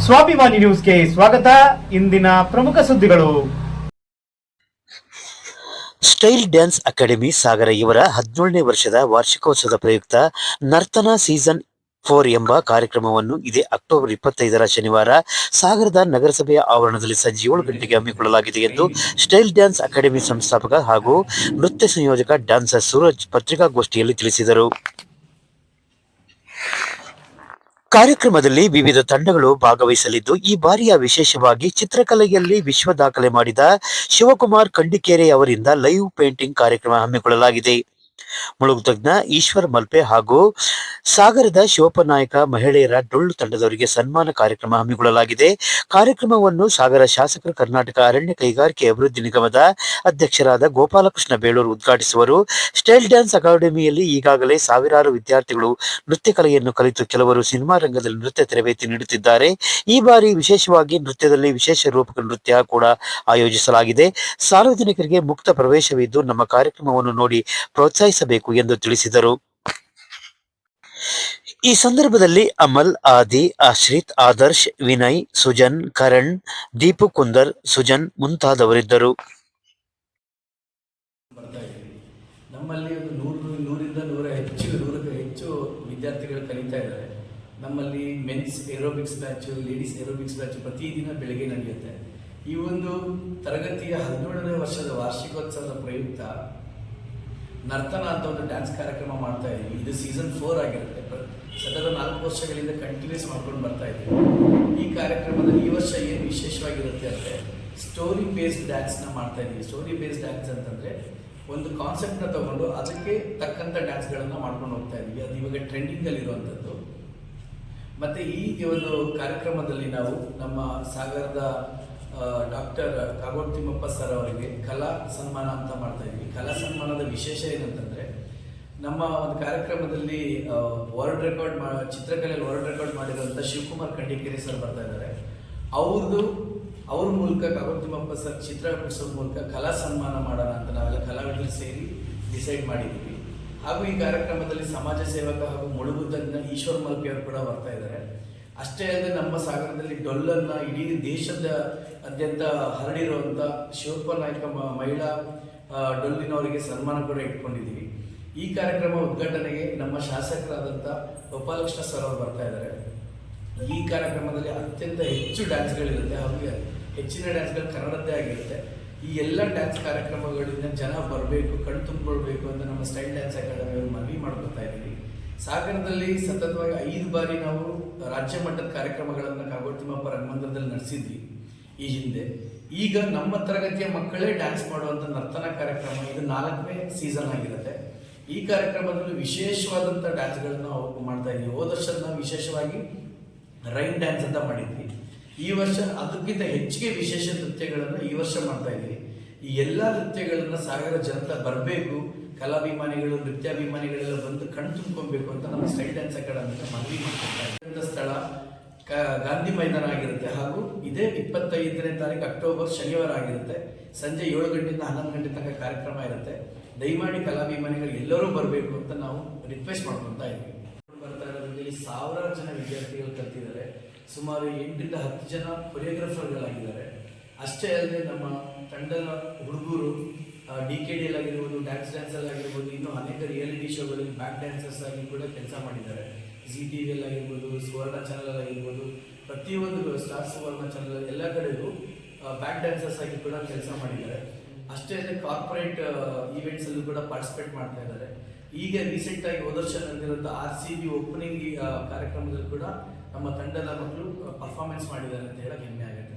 ಸ್ವಾಭಿಮಾನಿ ನ್ಯೂಸ್ಗೆ ಸ್ವಾಗತ. ಇಂದಿನ ಪ್ರಮುಖ ಸುದ್ದಿಗಳು. ಸ್ಟೈಲ್ ಡ್ಯಾನ್ಸ್ ಅಕಾಡೆಮಿ ಸಾಗರ ಇವರ 17ನೇ ವರ್ಷದ ವಾರ್ಷಿಕೋತ್ಸವದ ಪ್ರಯುಕ್ತ ನರ್ತನ ಸೀಸನ್ 4 ಎಂಬ ಕಾರ್ಯಕ್ರಮವನ್ನು ಇದೇ ಅಕ್ಟೋಬರ್ 25ರ ಶನಿವಾರ ಸಾಗರದ ನಗರಸಭೆಯ ಆವರಣದಲ್ಲಿ ಸಂಜೆ 7 ಗಂಟೆಗೆ ಹಮ್ಮಿಕೊಳ್ಳಲಾಗಿದೆ ಎಂದು ಸ್ಟೈಲ್ ಡ್ಯಾನ್ಸ್ ಅಕಾಡೆಮಿ ಸಂಸ್ಥಾಪಕ ಹಾಗೂ ನೃತ್ಯ ಸಂಯೋಜಕ ಡ್ಯಾನ್ಸರ್ ಸೂರಜ್ ಪತ್ರಿಕಾಗೋಷ್ಠಿಯಲ್ಲಿ ತಿಳಿಸಿದರು. ಕಾರ್ಯಕ್ರಮದಲ್ಲಿ ವಿವಿಧ ತಂಡಗಳು ಭಾಗವಹಿಸಲಿದ್ದು, ಈ ಬಾರಿಯ ವಿಶೇಷವಾಗಿ ಚಿತ್ರಕಲೆಯಲ್ಲಿ ವಿಶ್ವ ದಾಖಲೆ ಮಾಡಿದ ಶಿವಕುಮಾರ್ ಕಂಡಿಕೇರೆ ಅವರಿಂದ ಲೈವ್ ಪೇಂಟಿಂಗ್ ಕಾರ್ಯಕ್ರಮ ಹಮ್ಮಿಕೊಳ್ಳಲಾಗಿದೆ. ಮುಳುಗು ತಜ್ಞ ಈಶ್ವರ್ ಮಲ್ಪೆ ಹಾಗೂ ಸಾಗರದ ಶಿವಪ್ಪ ನಾಯಕ ಮಹಿಳೆಯರ ಡೊಳ್ಳು ತಂಡದವರಿಗೆ ಸನ್ಮಾನ ಕಾರ್ಯಕ್ರಮ ಹಮ್ಮಿಕೊಳ್ಳಲಾಗಿದೆ. ಕಾರ್ಯಕ್ರಮವನ್ನು ಸಾಗರ ಶಾಸಕರು ಕರ್ನಾಟಕ ಅರಣ್ಯ ಕೈಗಾರಿಕೆ ಅಭಿವೃದ್ಧಿ ನಿಗಮದ ಅಧ್ಯಕ್ಷರಾದ ಗೋಪಾಲಕೃಷ್ಣ ಬೇಳೂರು ಉದ್ಘಾಟಿಸುವರು. ಸ್ಟೈಲ್ ಡ್ಯಾನ್ಸ್ ಅಕಾಡೆಮಿಯಲ್ಲಿ ಈಗಾಗಲೇ ಸಾವಿರಾರು ವಿದ್ಯಾರ್ಥಿಗಳು ನೃತ್ಯ ಕಲೆಯನ್ನು ಕಲಿತು ಕೆಲವರು ಸಿನಿಮಾ ರಂಗದಲ್ಲಿ ನೃತ್ಯ ತರಬೇತಿ ನೀಡುತ್ತಿದ್ದಾರೆ. ಈ ಬಾರಿ ವಿಶೇಷವಾಗಿ ನೃತ್ಯದಲ್ಲಿ ವಿಶೇಷ ರೂಪಕ ನೃತ್ಯ ಕೂಡ ಆಯೋಜಿಸಲಾಗಿದೆ. ಸಾರ್ವಜನಿಕರಿಗೆ ಮುಕ್ತ ಪ್ರವೇಶವಿದ್ದು ನಮ್ಮ ಕಾರ್ಯಕ್ರಮವನ್ನು ನೋಡಿ ಪ್ರೋತ್ಸಾಹಿಸಬೇಕು ಎಂದು ತಿಳಿಸಿದರು. ಈ ಸಂದರ್ಭದಲ್ಲಿ ಅಮಲ್, ಆದಿ, ಆಶ್ರಿತ್, ಆದರ್ಶ್, ವಿನಯ್, ಸುಜನ್, ಕರಣ್, ದೀಪು ಕುಂದರ್, ಸುಜನ್ ಮುಂತಾದವರಿದ್ದರು. ನಮ್ಮಲ್ಲಿ ಒಂದು 100ಕ್ಕೆ ಹೆಚ್ಚು ವಿದ್ಯಾರ್ಥಿಗಳು ಕಲಿತಾ ಇದ್ದಾರೆ. ನಮ್ಮಲ್ಲಿ men's aerobics batch, ladies aerobics batch ಪ್ರತಿದಿನ ಬೆಳಗ್ಗೆ ನಡೆಯುತ್ತೆ. ಈ ಒಂದು ತರಗತಿಯ 17ನೇ ವರ್ಷದ ವಾರ್ಷಿಕೋತ್ಸವದ ಪ್ರಯುಕ್ತ ನರ್ತನ ಅಂತ ಒಂದು ಡ್ಯಾನ್ಸ್ ಕಾರ್ಯಕ್ರಮ ಮಾಡ್ತಾ ಇದ್ದೀವಿ. ಇದು ಸೀಸನ್ 4 ಆಗಿರುತ್ತೆ. ಸತತ 4 ವರ್ಷಗಳಿಂದ ಕಂಟಿನ್ಯೂಸ್ ಮಾಡ್ಕೊಂಡು ಬರ್ತಾ ಇದ್ದೀವಿ. ಈ ಕಾರ್ಯಕ್ರಮದಲ್ಲಿ ಈ ವರ್ಷ ಏನು ವಿಶೇಷವಾಗಿರುತ್ತೆ ಅಂದರೆ ಸ್ಟೋರಿ ಬೇಸ್ಡ್ ಡ್ಯಾನ್ಸ್ನ ಮಾಡ್ತಾ ಇದ್ದೀವಿ. ಸ್ಟೋರಿ ಬೇಸ್ಡ್ ಡ್ಯಾನ್ಸ್ ಅಂತಂದರೆ ಒಂದು ಕಾನ್ಸೆಪ್ಟ್ನ ತಗೊಂಡು ಅದಕ್ಕೆ ತಕ್ಕಂಥ ಡ್ಯಾನ್ಸ್ಗಳನ್ನು ಮಾಡ್ಕೊಂಡು ಹೋಗ್ತಾ ಇದ್ದೀವಿ. ಅದು ಇವಾಗ ಟ್ರೆಂಡಿಂಗಲ್ಲಿರುವಂಥದ್ದು. ಮತ್ತು ಈ ಒಂದು ಕಾರ್ಯಕ್ರಮದಲ್ಲಿ ನಾವು ನಮ್ಮ ಸಾಗರದ ಡಾಕ್ಟರ್ ಕಾಗೋಡು ತಿಮ್ಮಪ್ಪ ಸರ್ ಅವರಿಗೆ ಕಲಾ ಸನ್ಮಾನ ಅಂತ ಮಾಡ್ತಾ ಇದ್ವಿ. ಕಲಾ ಸನ್ಮಾನದ ವಿಶೇಷ ಏನಂತಂದರೆ ನಮ್ಮ ಒಂದು ಕಾರ್ಯಕ್ರಮದಲ್ಲಿ ವರ್ಲ್ಡ್ ರೆಕಾರ್ಡ್ ಚಿತ್ರಕಲೆಯಲ್ಲಿ ವರ್ಲ್ಡ್ ರೆಕಾರ್ಡ್ ಮಾಡಿರುವಂಥ ಶಿವಕುಮಾರ್ ಕಂಡಿಕೇರಿ ಸರ್ ಬರ್ತಾ ಇದ್ದಾರೆ. ಅವ್ರ ಮೂಲಕ ಕಾಗೋಡು ತಿಮ್ಮಪ್ಪ ಸರ್ ಚಿತ್ರ ಬಿಡಿಸೋದ್ರ ಮೂಲಕ ಕಲಾ ಸನ್ಮಾನ ಮಾಡೋಣ ಅಂತ ನಾವೆಲ್ಲ ಕಲಾವಿದರು ಸೇರಿ ಡಿಸೈಡ್ ಮಾಡಿದ್ದೀವಿ. ಹಾಗೂ ಈ ಕಾರ್ಯಕ್ರಮದಲ್ಲಿ ಸಮಾಜ ಸೇವಕ ಹಾಗೂ ಮುಳುಗು ತಜ್ಞ ಈಶ್ವರ್ ಮಲ್ಪೆ ಅವರು ಕೂಡ ಬರ್ತಾ ಇದ್ದಾರೆ. ಅಷ್ಟೇ ಅಲ್ಲದೆ ನಮ್ಮ ಸಾಗರದಲ್ಲಿ ಡೊಲ್ಲನ್ನು ಇಡೀ ದೇಶದಾದ್ಯಂತ ಹರಡಿರುವಂಥ ಶಿವಪ್ಪ ನಾಯಕ ಮಹಿಳಾ ಡೊಲ್ಲಿನವರಿಗೆ ಸನ್ಮಾನ ಕೂಡ ಇಟ್ಕೊಂಡಿದ್ದೀವಿ. ಈ ಕಾರ್ಯಕ್ರಮ ಉದ್ಘಾಟನೆಗೆ ನಮ್ಮ ಶಾಸಕರಾದಂಥ ಗೋಪಾಲಕೃಷ್ಣ ಸರ್ ಅವರು ಬರ್ತಾ ಇದ್ದಾರೆ. ಈ ಕಾರ್ಯಕ್ರಮದಲ್ಲಿ ಅತ್ಯಂತ ಹೆಚ್ಚು ಡ್ಯಾನ್ಸ್ಗಳಿರುತ್ತೆ ಹಾಗೂ ಹೆಚ್ಚಿನ ಡ್ಯಾನ್ಸ್ಗಳು ಕನ್ನಡದ್ದೇ ಆಗಿರುತ್ತೆ. ಈ ಎಲ್ಲ ಡ್ಯಾನ್ಸ್ ಕಾರ್ಯಕ್ರಮಗಳಿಂದ ಜನ ಬರಬೇಕು, ಕಣ್ ತುಂಬಿಕೊಳ್ಬೇಕು ಅಂತ ನಮ್ಮ ಸ್ಟೈಲ್ ಡ್ಯಾನ್ಸ್ ಅಕಾಡೆಮಿಯವರು ಮನವಿ ಮಾಡ್ಕೊತಾ ಇದ್ದೀವಿ. ಸಾಗರದಲ್ಲಿ ಸತತವಾಗಿ 5 ಬಾರಿ ನಾವು ರಾಜ್ಯ ಮಟ್ಟದ ಕಾರ್ಯಕ್ರಮಗಳನ್ನು ಕಾಗೋಡು ತಿಮ್ಮಪ್ಪ ರಂಗಮಂದಿರದಲ್ಲಿ ನಡೆಸಿದ್ವಿ ಈ ಹಿಂದೆ. ಈಗ ನಮ್ಮ ತರಗತಿಯ ಮಕ್ಕಳೇ ಡ್ಯಾನ್ಸ್ ಮಾಡುವಂಥ ನರ್ತನ ಕಾರ್ಯಕ್ರಮ ಇದು 4ನೇ ಸೀಸನ್ ಆಗಿರುತ್ತೆ. ಈ ಕಾರ್ಯಕ್ರಮದಲ್ಲಿ ವಿಶೇಷವಾದಂಥ ಡ್ಯಾನ್ಸ್ಗಳನ್ನು ನಾವು ಮಾಡ್ತಾ ಇದ್ದೀವಿ. ಹೋದ ವರ್ಷ ನಾವು ವಿಶೇಷವಾಗಿ ರೈನ್ ಡ್ಯಾನ್ಸ್ ಅಂತ ಮಾಡಿದ್ವಿ. ಈ ವರ್ಷ ಅದಕ್ಕಿಂತ ಹೆಚ್ಚಿಗೆ ವಿಶೇಷ ನೃತ್ಯಗಳನ್ನು ಈ ವರ್ಷ ಮಾಡ್ತಾ ಇದ್ದೀವಿ. ಈ ಎಲ್ಲ ನೃತ್ಯಗಳನ್ನು ಸಾಗರ ಜನತೆ ಬರಬೇಕು, ಕಲಾಭಿಮಾನಿಗಳು, ನೃತ್ಯಾಭಿಮಾನಿಗಳೆಲ್ಲ ಬಂದು ಕಣ್ ತುಂಬ್ಕೊಬೇಕು ಅಂತ ನಮ್ಮ ಸ್ಟೈಲ್ ಡ್ಯಾನ್ಸ್ ಅಕಾಡೆಮಿಯಿಂದ ಮನವಿ ಮಾಡ್ತಾರೆ. ಸ್ಥಳ ಗಾಂಧಿ ಮೈದಾನ ಆಗಿರುತ್ತೆ ಹಾಗೂ ಇದೇ 25ನೇ ತಾರೀಕು ಅಕ್ಟೋಬರ್ ಶನಿವಾರ ಆಗಿರುತ್ತೆ. ಸಂಜೆ 7 ಗಂಟೆಯಿಂದ 11 ಗಂಟೆ ತನಕ ಕಾರ್ಯಕ್ರಮ ಇರುತ್ತೆ. ದಯಮಾಡಿ ಕಲಾಭಿಮಾನಿಗಳು ಎಲ್ಲರೂ ಬರಬೇಕು ಅಂತ ನಾವು ರಿಕ್ವೆಸ್ಟ್ ಮಾಡ್ಕೊತಾ ಇದ್ದೀವಿ. ಬರ್ತಾ ಇರೋದ್ರಲ್ಲಿ ಸಾವಿರಾರು ಜನ ವಿದ್ಯಾರ್ಥಿಗಳು ಕಲ್ತಿದ್ದಾರೆ. ಸುಮಾರು 8ರಿಂದ 10 ಜನ ಕೊರಿಯೋಗ್ರಾಫರ್ಗಳಾಗಿದ್ದಾರೆ. ಅಷ್ಟೇ ಅಲ್ಲದೆ ನಮ್ಮ ತಂಡದ ಹುಡುಗರು DKD ಆಗಿರ್ಬೋದು, ಡ್ಯಾನ್ಸಲ್ಲಿ ಆಗಿರ್ಬೋದು, ಇನ್ನೂ ಅನೇಕ ರಿಯಾಲಿಟಿ ಶೋಗಳಲ್ಲಿ ಬ್ಯಾಕ್ ಡ್ಯಾನ್ಸರ್ಸ್ ಆಗಿ ಕೂಡ ಕೆಲಸ ಮಾಡಿದ್ದಾರೆ. ZTV ಆಗಿರ್ಬೋದು, ಸುವರ್ಣ ಚಾನಲ್ ಆಗಿರ್ಬೋದು, ಪ್ರತಿಯೊಂದು ಸ್ಟಾರ್ ಸುವರ್ಣ ಚಾನಲ್ ಎಲ್ಲ ಕಡೆಗೂ ಬ್ಯಾಕ್ ಡ್ಯಾನ್ಸರ್ಸ್ ಆಗಿ ಕೂಡ ಕೆಲಸ ಮಾಡಿದ್ದಾರೆ. ಅಷ್ಟೇ ಅಲ್ಲದೆ ಕಾರ್ಪೊರೇಟ್ ಈವೆಂಟ್ಸಲ್ಲೂ ಕೂಡ ಪಾರ್ಟಿಸಿಪೇಟ್ ಮಾಡ್ತಾ ಇದ್ದಾರೆ. ಈಗ ರೀಸೆಂಟಾಗಿ ಹೋದ ವರ್ಷ ನಡೆದಿರುವಂಥ RCB ಓಪನಿಂಗ್ ಕಾರ್ಯಕ್ರಮದಲ್ಲಿ ಕೂಡ ನಮ್ಮ ತಂಡದ ಮಕ್ಕಳು ಪರ್ಫಾರ್ಮೆನ್ಸ್ ಮಾಡಿದ್ದಾರೆ ಅಂತ ಹೇಳಕ್ಕೆ ಹೆಮ್ಮೆ ಆಗುತ್ತೆ.